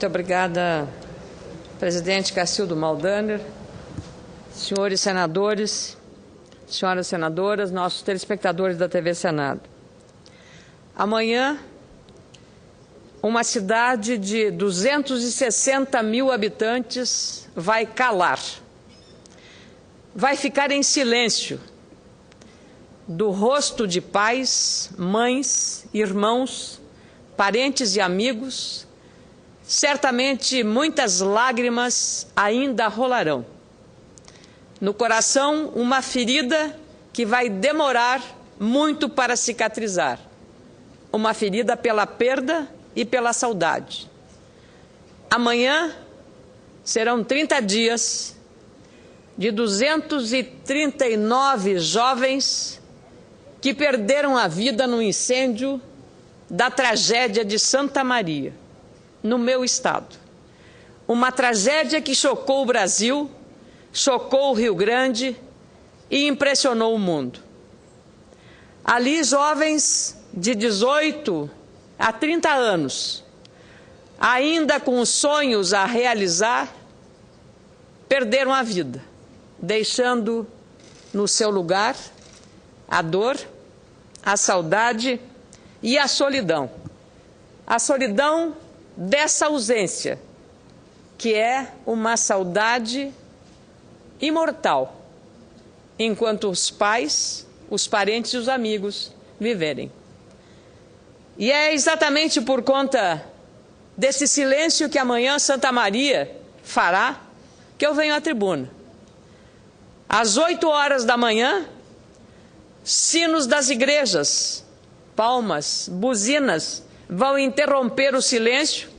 Muito obrigada, presidente Cacildo Maldaner, senhores senadores, senhoras senadoras, nossos telespectadores da TV Senado. Amanhã, uma cidade de 260 mil habitantes vai calar, vai ficar em silêncio do rosto de pais, mães, irmãos, parentes e amigos. Certamente muitas lágrimas ainda rolarão. No coração, uma ferida que vai demorar muito para cicatrizar. Uma ferida pela perda e pela saudade. Amanhã serão 30 dias de 239 jovens que perderam a vida no incêndio da tragédia de Santa Maria, no meu estado. Uma tragédia que chocou o Brasil, chocou o Rio Grande e impressionou o mundo. Ali, jovens de 18 a 30 anos, ainda com sonhos a realizar, perderam a vida, deixando no seu lugar a dor, a saudade e a solidão. A solidão dessa ausência, que é uma saudade imortal, enquanto os pais, os parentes e os amigos viverem. E é exatamente por conta desse silêncio que amanhã Santa Maria fará que eu venho à tribuna. Às 8 horas da manhã, sinos das igrejas, palmas, buzinas, vão interromper o silêncio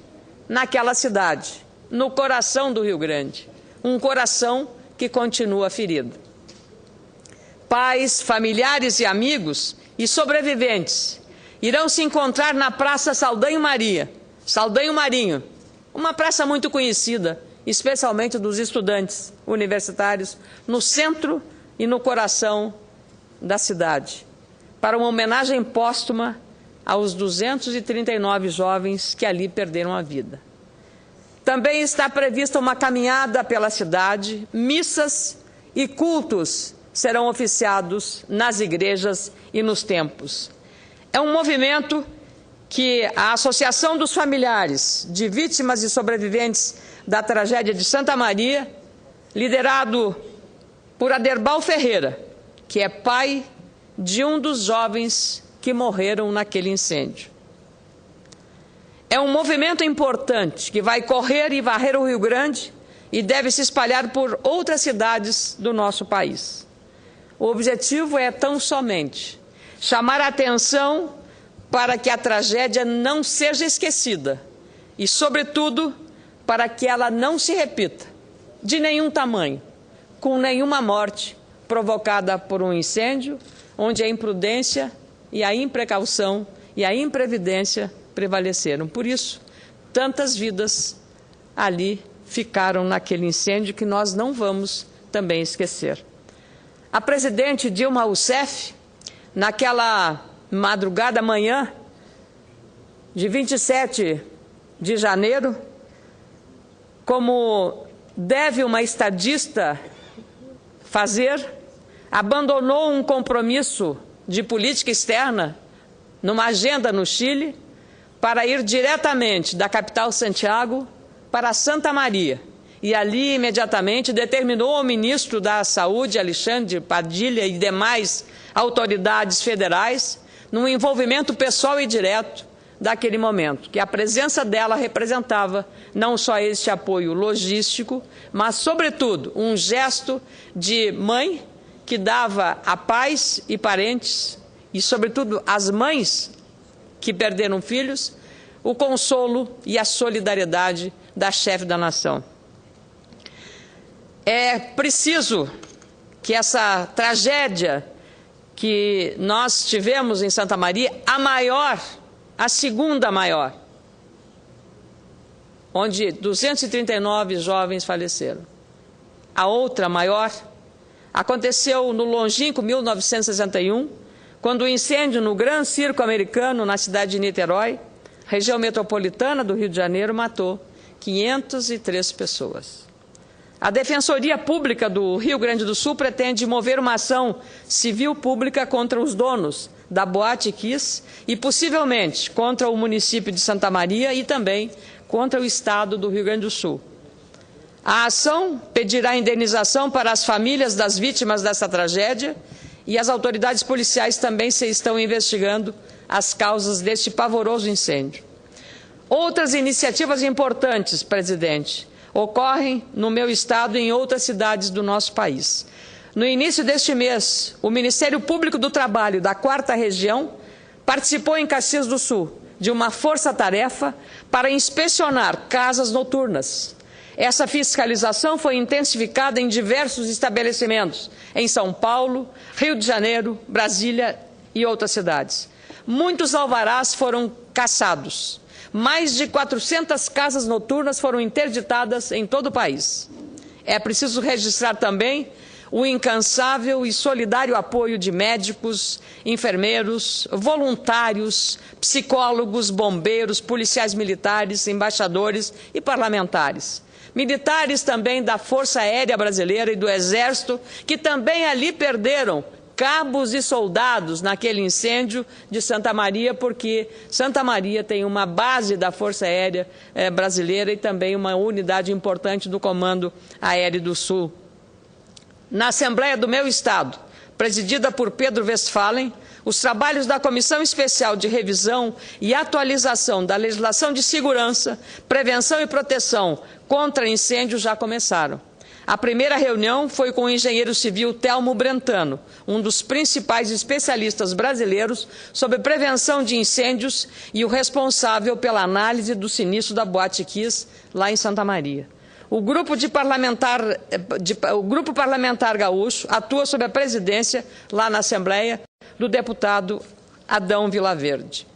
naquela cidade, no coração do Rio Grande, um coração que continua ferido. Pais, familiares e amigos e sobreviventes irão se encontrar na Praça Saldanha Marinho, uma praça muito conhecida, especialmente dos estudantes universitários, no centro e no coração da cidade, para uma homenagem póstuma aos 239 jovens que ali perderam a vida. Também está prevista uma caminhada pela cidade, missas e cultos serão oficiados nas igrejas e nos templos. É um movimento que a Associação dos Familiares de Vítimas e Sobreviventes da Tragédia de Santa Maria, liderado por Aderbal Ferreira, que é pai de um dos jovens que morreram naquele incêndio. É um movimento importante que vai correr e varrer o Rio Grande e deve se espalhar por outras cidades do nosso país. O objetivo é tão somente chamar a atenção para que a tragédia não seja esquecida e, sobretudo, para que ela não se repita de nenhum tamanho, com nenhuma morte provocada por um incêndio, onde a imprudência e a imprecaução e a imprevidência prevaleceram. Por isso, tantas vidas ali ficaram naquele incêndio que nós não vamos também esquecer. A presidente Dilma Rousseff, naquela madrugada manhã de 27 de janeiro, como deve uma estadista fazer, abandonou um compromisso de política externa numa agenda no Chile para ir diretamente da capital Santiago para Santa Maria. E ali, imediatamente, determinou ao ministro da Saúde, Alexandre Padilha, e demais autoridades federais, num envolvimento pessoal e direto daquele momento, que a presença dela representava não só este apoio logístico, mas, sobretudo, um gesto de mãe que dava a pais e parentes, e, sobretudo, às mães que perderam filhos, o consolo e a solidariedade da chefe da nação. É preciso que essa tragédia que nós tivemos em Santa Maria, a segunda maior, onde 239 jovens faleceram. A outra maior aconteceu no longínquo 1961, quando o incêndio no Gran Circo Americano, na cidade de Niterói, região metropolitana do Rio de Janeiro, matou 503 pessoas. A Defensoria Pública do Rio Grande do Sul pretende mover uma ação civil pública contra os donos da Boate Kiss e, possivelmente, contra o município de Santa Maria e também contra o estado do Rio Grande do Sul. A ação pedirá indenização para as famílias das vítimas dessa tragédia e as autoridades policiais também se estão investigando as causas deste pavoroso incêndio. Outras iniciativas importantes, presidente, ocorrem no meu estado e em outras cidades do nosso país. No início deste mês, o Ministério Público do Trabalho da 4ª Região participou em Caxias do Sul de uma força-tarefa para inspecionar casas noturnas. Essa fiscalização foi intensificada em diversos estabelecimentos, em São Paulo, Rio de Janeiro, Brasília e outras cidades. Muitos alvarás foram cassados. Mais de 400 casas noturnas foram interditadas em todo o país. É preciso registrar também o incansável e solidário apoio de médicos, enfermeiros, voluntários, psicólogos, bombeiros, policiais militares, embaixadores e parlamentares. Militares também da Força Aérea Brasileira e do Exército, que também ali perderam cabos e soldados naquele incêndio de Santa Maria, porque Santa Maria tem uma base da Força Aérea Brasileira e também uma unidade importante do Comando Aéreo do Sul. Na Assembleia do meu estado, presidida por Pedro Westphalen, os trabalhos da Comissão Especial de Revisão e Atualização da Legislação de Segurança, Prevenção e Proteção contra Incêndios já começaram. A primeira reunião foi com o engenheiro civil Telmo Brentano, um dos principais especialistas brasileiros sobre prevenção de incêndios e o responsável pela análise do sinistro da Boate Kiss, lá em Santa Maria. O Grupo Parlamentar Gaúcho atua sob a presidência, lá na Assembleia, do deputado Adão Vilaverde.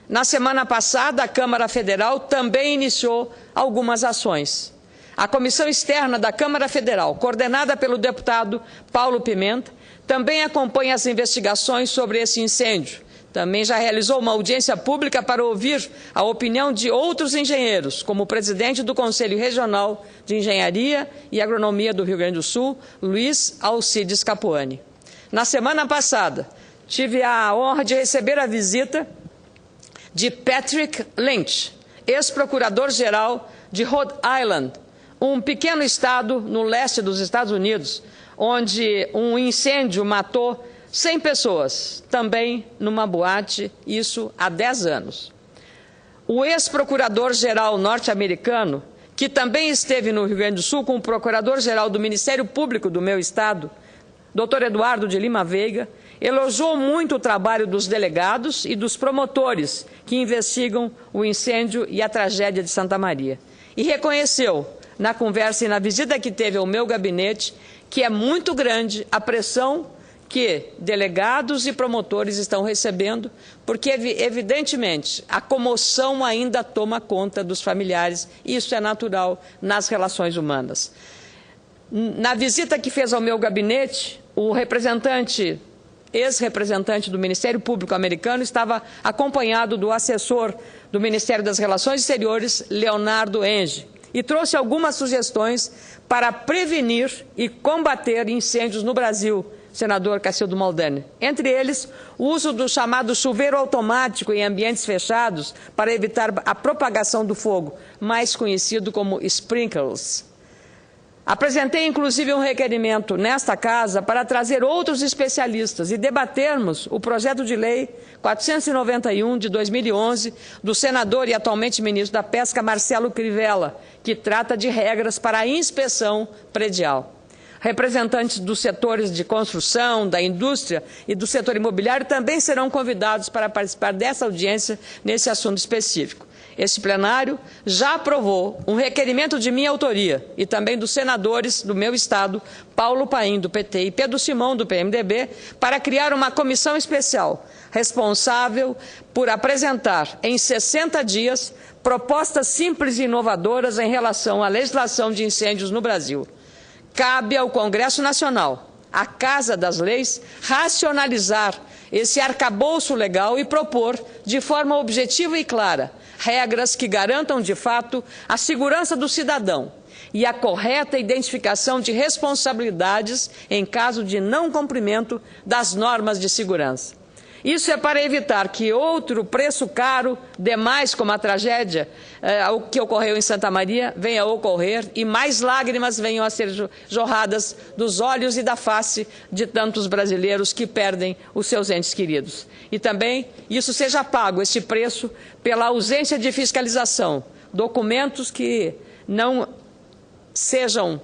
Na semana passada, a Câmara Federal também iniciou algumas ações. A Comissão Externa da Câmara Federal, coordenada pelo deputado Paulo Pimenta, também acompanha as investigações sobre esse incêndio. Também já realizou uma audiência pública para ouvir a opinião de outros engenheiros, como o presidente do Conselho Regional de Engenharia e Agronomia do Rio Grande do Sul, Luiz Alcides Capuani. Na semana passada, tive a honra de receber a visita de Patrick Lynch, ex-procurador-geral de Rhode Island, um pequeno estado no leste dos Estados Unidos, onde um incêndio matou 100 pessoas, também numa boate, isso há 10 anos. O ex-procurador-geral norte-americano, que também esteve no Rio Grande do Sul com o procurador-geral do Ministério Público do meu estado, Dr. Eduardo de Lima Veiga, elogiou muito o trabalho dos delegados e dos promotores que investigam o incêndio e a tragédia de Santa Maria. E reconheceu, na conversa e na visita que teve ao meu gabinete, que é muito grande a pressão que delegados e promotores estão recebendo, porque, evidentemente, a comoção ainda toma conta dos familiares, e isso é natural nas relações humanas. Na visita que fez ao meu gabinete, o ex-representante do Ministério Público americano estava acompanhado do assessor do Ministério das Relações Exteriores, Leonardo Enge, e trouxe algumas sugestões para prevenir e combater incêndios no Brasil, senador Cacildo Maldani. Entre eles, o uso do chamado chuveiro automático em ambientes fechados para evitar a propagação do fogo, mais conhecido como sprinklers. Apresentei, inclusive, um requerimento nesta casa para trazer outros especialistas e debatermos o projeto de lei 491 de 2011 do senador e atualmente ministro da Pesca, Marcelo Crivella, que trata de regras para a inspeção predial. Representantes dos setores de construção, da indústria e do setor imobiliário também serão convidados para participar dessa audiência nesse assunto específico. Este plenário já aprovou um requerimento de minha autoria e também dos senadores do meu estado, Paulo Paim, do PT, e Pedro Simão, do PMDB, para criar uma comissão especial responsável por apresentar em 60 dias propostas simples e inovadoras em relação à legislação de incêndios no Brasil. Cabe ao Congresso Nacional, a Casa das Leis, racionalizar esse arcabouço legal e propor, de forma objetiva e clara, regras que garantam, de fato, a segurança do cidadão e a correta identificação de responsabilidades em caso de não cumprimento das normas de segurança. Isso é para evitar que outro preço caro demais, como a tragédia o que ocorreu em Santa Maria, venha a ocorrer e mais lágrimas venham a ser jorradas dos olhos e da face de tantos brasileiros que perdem os seus entes queridos. E também isso seja pago, esse preço, pela ausência de fiscalização, documentos que não sejam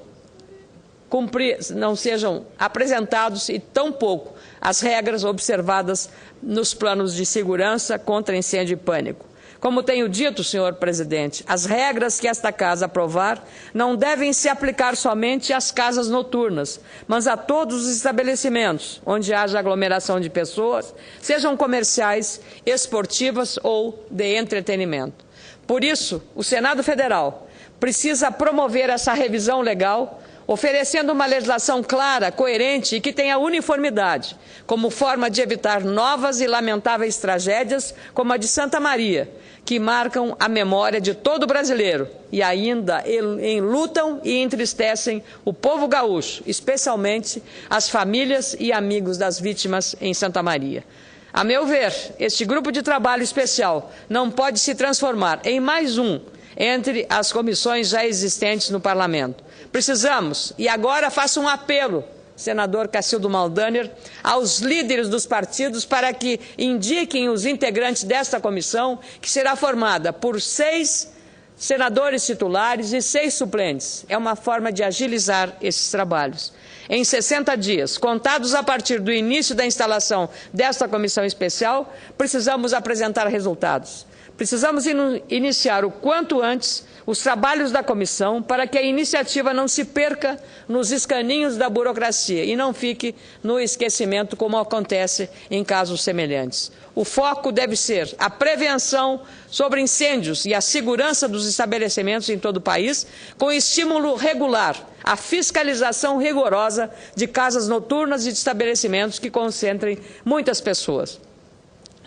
apresentados e tampouco as regras observadas nos planos de segurança contra incêndio e pânico. Como tenho dito, senhor presidente, as regras que esta Casa aprovar não devem se aplicar somente às casas noturnas, mas a todos os estabelecimentos onde haja aglomeração de pessoas, sejam comerciais, esportivas ou de entretenimento. Por isso, o Senado Federal precisa promover essa revisão legal, oferecendo uma legislação clara, coerente e que tenha uniformidade, como forma de evitar novas e lamentáveis tragédias como a de Santa Maria, que marcam a memória de todo brasileiro e ainda enlutam e entristecem o povo gaúcho, especialmente as famílias e amigos das vítimas em Santa Maria. A meu ver, este grupo de trabalho especial não pode se transformar em mais um entre as comissões já existentes no Parlamento. Precisamos, e agora faço um apelo, senador Cacildo Maldaner, aos líderes dos partidos para que indiquem os integrantes desta comissão, que será formada por 6 senadores titulares e 6 suplentes. É uma forma de agilizar esses trabalhos. Em 60 dias, contados a partir do início da instalação desta comissão especial, precisamos apresentar resultados. Precisamos iniciar o quanto antes os trabalhos da comissão para que a iniciativa não se perca nos escaninhos da burocracia e não fique no esquecimento, como acontece em casos semelhantes. O foco deve ser a prevenção sobre incêndios e a segurança dos estabelecimentos em todo o país, com estímulo regular à fiscalização rigorosa de casas noturnas e de estabelecimentos que concentrem muitas pessoas.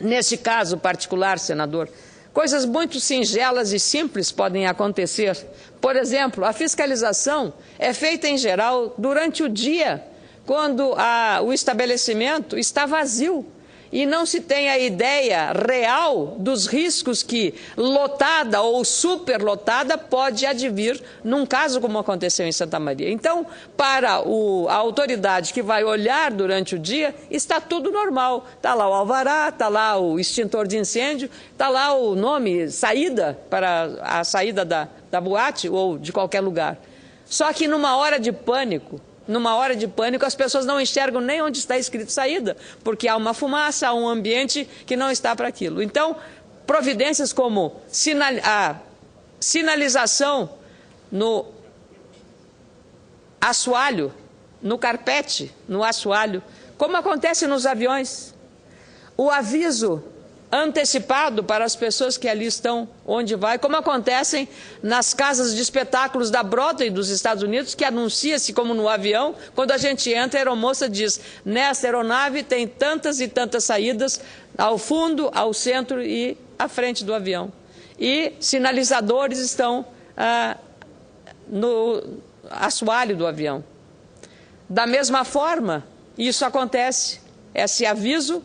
Neste caso particular, senador, coisas muito singelas e simples podem acontecer. Por exemplo, a fiscalização é feita, em geral, durante o dia, quando o estabelecimento está vazio e não se tem a ideia real dos riscos que lotada ou superlotada pode advir num caso como aconteceu em Santa Maria. Então, para a autoridade que vai olhar durante o dia, está tudo normal. Está lá o alvará, está lá o extintor de incêndio, está lá o nome, saída, para a saída da boate ou de qualquer lugar. Só que numa hora de pânico, as pessoas não enxergam nem onde está escrito saída, porque há uma fumaça, há um ambiente que não está para aquilo. Então, providências como a sinalização no assoalho, no carpete, no assoalho, como acontece nos aviões, o aviso antecipado para as pessoas que ali estão, onde vai, como acontecem nas casas de espetáculos da Broadway dos Estados Unidos, que anuncia-se como no avião, quando a gente entra, a aeromoça diz, nesta aeronave tem tantas e tantas saídas ao fundo, ao centro e à frente do avião. E sinalizadores estão no assoalho do avião. Da mesma forma, isso acontece, esse aviso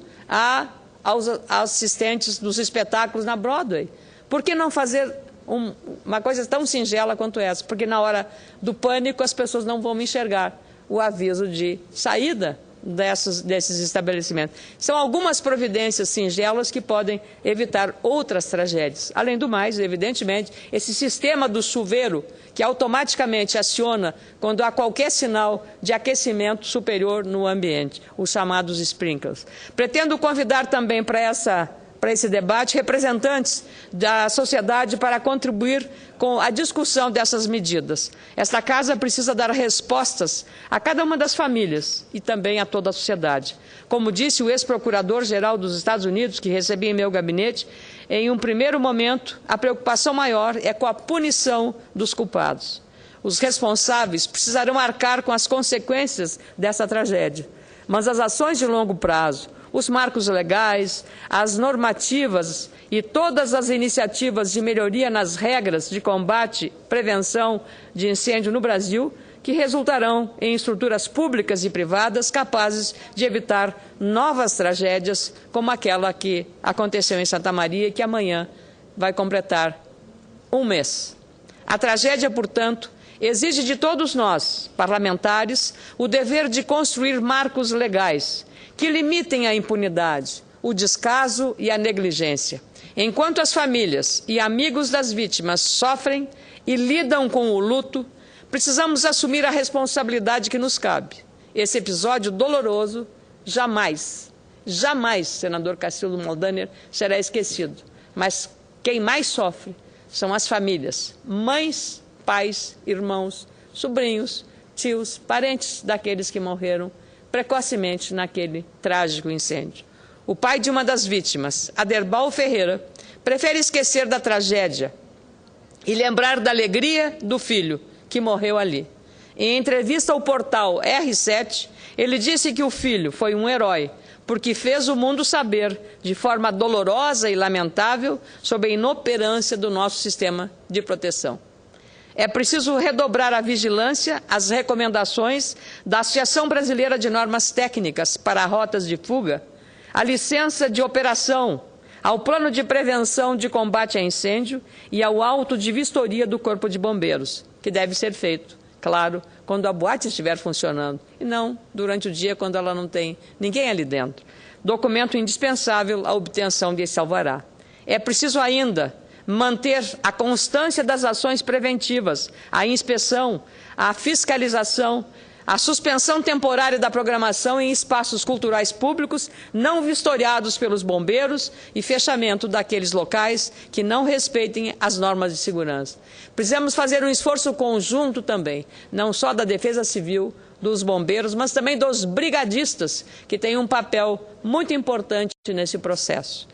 aos assistentes dos espetáculos na Broadway. Por que não fazer uma coisa tão singela quanto essa? Porque na hora do pânico as pessoas não vão enxergar o aviso de saída desses estabelecimentos. São algumas providências singelas que podem evitar outras tragédias. Além do mais, evidentemente, esse sistema do chuveiro, que automaticamente aciona quando há qualquer sinal de aquecimento superior no ambiente, os chamados sprinklers. Pretendo convidar também para esse debate representantes da sociedade para contribuir com a discussão dessas medidas. Esta Casa precisa dar respostas a cada uma das famílias e também a toda a sociedade. Como disse o ex-procurador-geral dos Estados Unidos, que recebi em meu gabinete, em um primeiro momento, a preocupação maior é com a punição dos culpados. Os responsáveis precisarão arcar com as consequências dessa tragédia, mas as ações de longo prazo, os marcos legais, as normativas e todas as iniciativas de melhoria nas regras de combate e prevenção de incêndio no Brasil, que resultarão em estruturas públicas e privadas capazes de evitar novas tragédias, como aquela que aconteceu em Santa Maria e que amanhã vai completar um mês. A tragédia, portanto, exige de todos nós, parlamentares, o dever de construir marcos legais que limitem a impunidade, o descaso e a negligência. Enquanto as famílias e amigos das vítimas sofrem e lidam com o luto, precisamos assumir a responsabilidade que nos cabe. Esse episódio doloroso jamais, senador Cacildo Moldaner, será esquecido. Mas quem mais sofre são as famílias, mães, pais, irmãos, sobrinhos, tios, parentes daqueles que morreram precocemente naquele trágico incêndio. O pai de uma das vítimas, Aderbal Ferreira, prefere esquecer da tragédia e lembrar da alegria do filho que morreu ali. Em entrevista ao portal R7, ele disse que o filho foi um herói, porque fez o mundo saber, de forma dolorosa e lamentável, sobre a inoperância do nosso sistema de proteção. É preciso redobrar a vigilância às recomendações da Associação Brasileira de Normas Técnicas para rotas de fuga, à licença de operação, ao plano de prevenção de combate a incêndio e ao auto de vistoria do Corpo de Bombeiros, que deve ser feito, claro, quando a boate estiver funcionando, e não durante o dia, quando ela não tem ninguém ali dentro. Documento indispensável à obtenção desse alvará. É preciso ainda manter a constância das ações preventivas, a inspeção, a fiscalização, a suspensão temporária da programação em espaços culturais públicos não vistoriados pelos bombeiros e fechamento daqueles locais que não respeitem as normas de segurança. Precisamos fazer um esforço conjunto também, não só da Defesa Civil, dos bombeiros, mas também dos brigadistas, que têm um papel muito importante nesse processo.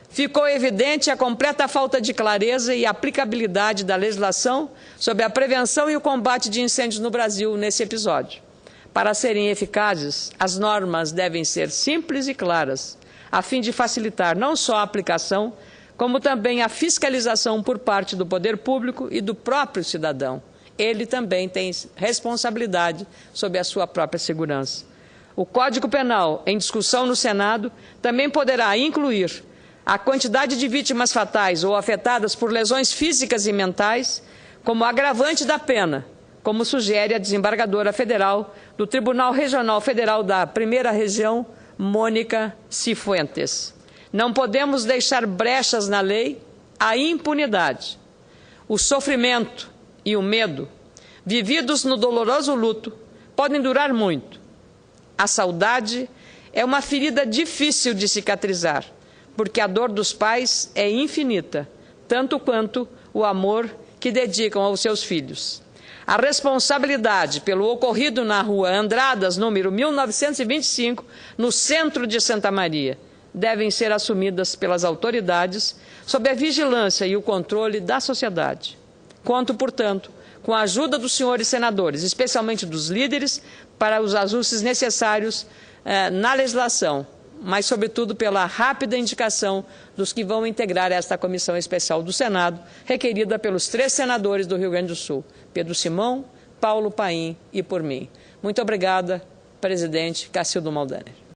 Ficou evidente a completa falta de clareza e aplicabilidade da legislação sobre a prevenção e o combate de incêndios no Brasil nesse episódio. Para serem eficazes, as normas devem ser simples e claras, a fim de facilitar não só a aplicação, como também a fiscalização por parte do poder público e do próprio cidadão. Ele também tem responsabilidade sobre a sua própria segurança. O Código Penal, em discussão no Senado, também poderá incluir a quantidade de vítimas fatais ou afetadas por lesões físicas e mentais como agravante da pena, como sugere a desembargadora federal do Tribunal Regional Federal da Primeira Região, Mônica Cifuentes. Não podemos deixar brechas na lei à impunidade. O sofrimento e o medo, vividos no doloroso luto, podem durar muito. A saudade é uma ferida difícil de cicatrizar, porque a dor dos pais é infinita, tanto quanto o amor que dedicam aos seus filhos. A responsabilidade pelo ocorrido na rua Andradas, número 1925, no centro de Santa Maria, devem ser assumidas pelas autoridades sob a vigilância e o controle da sociedade. Conto, portanto, com a ajuda dos senhores senadores, especialmente dos líderes, para os ajustes necessários na legislação, mas, sobretudo, pela rápida indicação dos que vão integrar esta comissão especial do Senado, requerida pelos 3 senadores do Rio Grande do Sul, Pedro Simão, Paulo Paim e por mim. Muito obrigada, presidente Cacildo Moldaner.